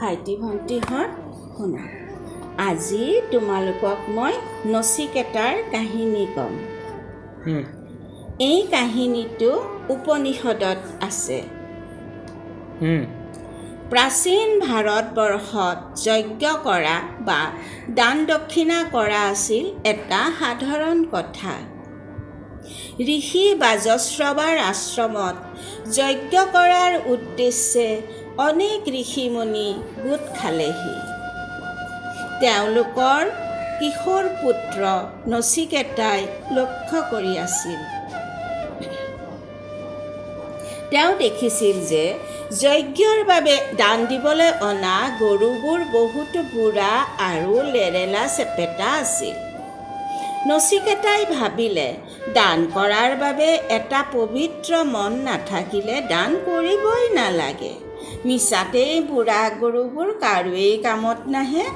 ভাইটি ভণ্টিহঁত শুনা, আজি তোমালোকক মই নচিকেতাৰ কাহিনী ক'ম। এই কাহিনীটো উপনিষদত আছে। প্ৰাচীন ভাৰতবৰ্ষত যজ্ঞ কৰা বা দান দক্ষিণা কৰা আছিল এটা সাধাৰণ কথা। ঋষি বাজশ্ৰৱাৰ আশ্ৰমত যজ্ঞ কৰাৰ উদ্দেশ্যে অনেক ঋষিমুনি গোট খালেহি। তেওঁলোকৰ কিশোৰ পুত্ৰ নচিকেতাই লক্ষ্য কৰি আছিল। তেওঁ দেখিছিল যে যজ্ঞৰ বাবে দান দিবলৈ অনা গৰুবোৰ বহুতো বুঢ়া আৰু লেৰেলা চেপেটা আছিল। নচিকেতাই ভাবিলে, দান কৰাৰ বাবে এটা পবিত্ৰ মন নাথাকিলে দান কৰিবই নালাগে। মিছাতেই বুঢ়া গৰুবোৰ কাৰোৱেই কামত নাহে।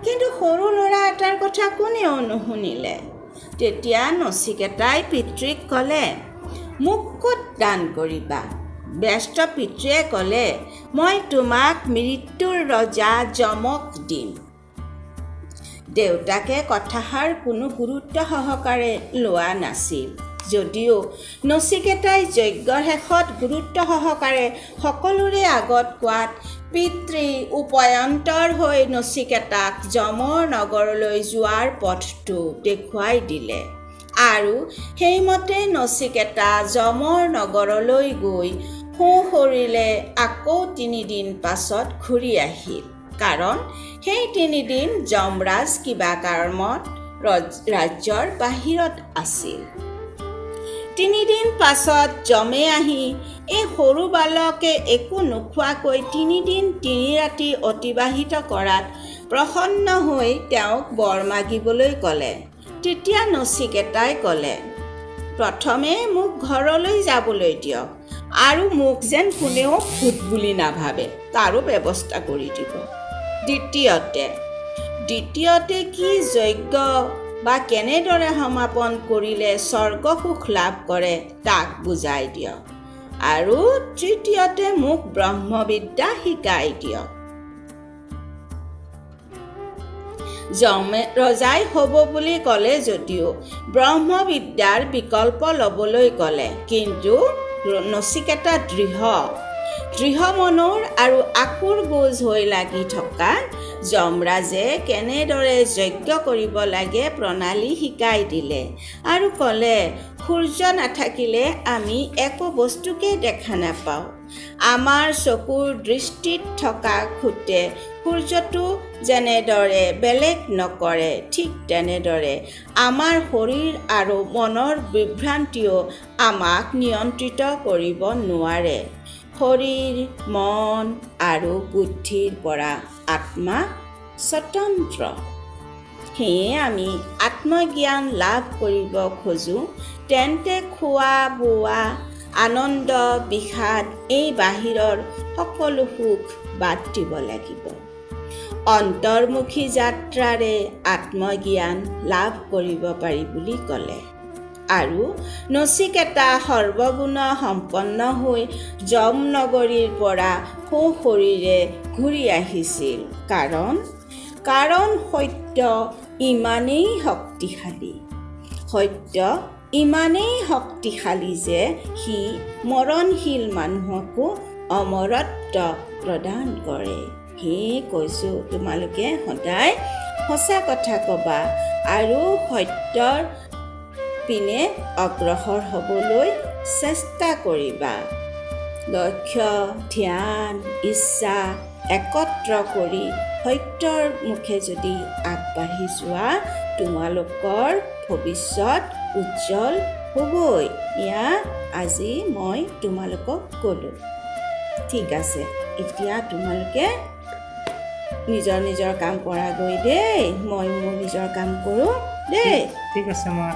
কিন্তু সৰু ল'ৰা এটাৰ কথা কোনেও নুশুনিলে। তেতিয়া নচিকেতাই পিতৃক ক'লে, মোক ক'ত দান কৰিবা? ব্যস্ত পিতৃয়ে ক'লে, মই তোমাক মৃত্যুৰ ৰজা যমক দিম। দেউতাকে কথাষাৰ কোনো গুৰুত্ব সহকাৰে লোৱা নাছিল। যদিও নচিকেতাই যজ্ঞৰ শেষত গুৰুত্ব সহকাৰে সকলোৰে আগত কোৱাত পিতৃ উপয়ন্তৰ হৈ নচিকেতাক যমৰ নগৰলৈ যোৱাৰ পথটো দেখুৱাই দিলে। আৰু সেইমতে নচিকেতা যমৰ নগৰলৈ গৈ সোঁশৰীৰে আকৌ 3 দিন পাছত ঘূৰি আহিল। কাৰণ সেই 3 দিন যমৰাজ কিবা কাৰণত ৰাজ্যৰ বাহিৰত আছিল। 3 দিন পাছত যমে আহি এই সৰু বালকে একো নোখোৱাকৈ 3 দিন 3 ৰাতি অতিবাহিত কৰাত প্ৰসন্ন হৈ তেওঁক বৰ মাগিবলৈ ক'লে। তেতিয়া নচিকেতাই ক'লে, প্ৰথমে মোক ঘৰলৈ যাবলৈ দিয়ক আৰু মোক যেন কোনেও ভূত বুলি নাভাবে তাৰো ব্যৱস্থা কৰি দিব। দ্বিতীয়তে কি যজ্ঞ বা কেনেদৰে সমাপন কৰিলে স্বৰ্গ সুখ লাভ কৰে তাক বুজাই দিয়ক। আৰু তৃতীয়তে মোক ব্ৰহ্মবিদ্যা শিকাই দিয়ক। যমে ৰজাই হ'ব বুলি ক'লে যদিও ব্ৰহ্মবিদ্যাৰ বিকল্প ল'বলৈ ক'লে। কিন্তু নচিকেতা দৃঢ় মনৰ আৰু আকুৰ গোজ হৈ লাগি থকা যমৰাজে কেনেদৰে যজ্ঞ কৰিব লাগে প্ৰণালী শিকাই দিলে আৰু ক'লে, সূৰ্য নাথাকিলে আমি একো বস্তুকে দেখা নাপাওঁ। আমাৰ চকুৰ দৃষ্টিত থকা খুঁটে সূৰ্যটো যেনেদৰে বেলেগ নকৰে, ঠিক তেনেদৰে আমাৰ শৰীৰ আৰু মনৰ বিভ্ৰান্তিও আমাক নিয়ন্ত্ৰিত কৰিব নোৱাৰে। শৰীৰ, মন আৰু বুদ্ধিৰ পৰা আত্মা স্বতন্ত্ৰ। সেয়ে আমি আত্মজ্ঞান লাভ কৰিব খোজোঁ তেন্তে খোৱা বোৱা, আনন্দ বিষাদ এই বাহিৰৰ সকলো সুখ বাদ দিব লাগিব। অন্তৰ্মুখী যাত্ৰাৰে আত্মজ্ঞান লাভ কৰিব পাৰি বুলি ক'লে। আৰু নচিকেতা সৰ্বগুণ সম্পন্ন হৈ যমনগৰীৰ পৰা সোঁশৰীৰে ঘূৰি আহিছিল। কাৰণ সত্য ইমানেই শক্তিশালী যে সি মৰণশীল মানুহকো অমৰত্ব প্ৰদান কৰে। সেয়ে কৈছোঁ, তোমালোকে সদায় সঁচা কথা ক'বা আৰু সত্যৰ পিনে অগ্ৰসৰ হ'বলৈ চেষ্টা কৰিবা। লক্ষ্য, ধ্যান, ইচ্ছা একত্ৰ কৰি সত্যৰ মুখে যদি আগবাঢ়ি যোৱা, তোমালোকৰ ভৱিষ্যত উজ্জ্বল হ'বই। এয়া আজি মই তোমালোকক ক'লোঁ। ঠিক আছে, এতিয়া তোমালোকে নিজৰ কাম কৰাগৈ দেই। মই মোৰ নিজৰ কাম কৰোঁ দেই। ঠিক আছে মা।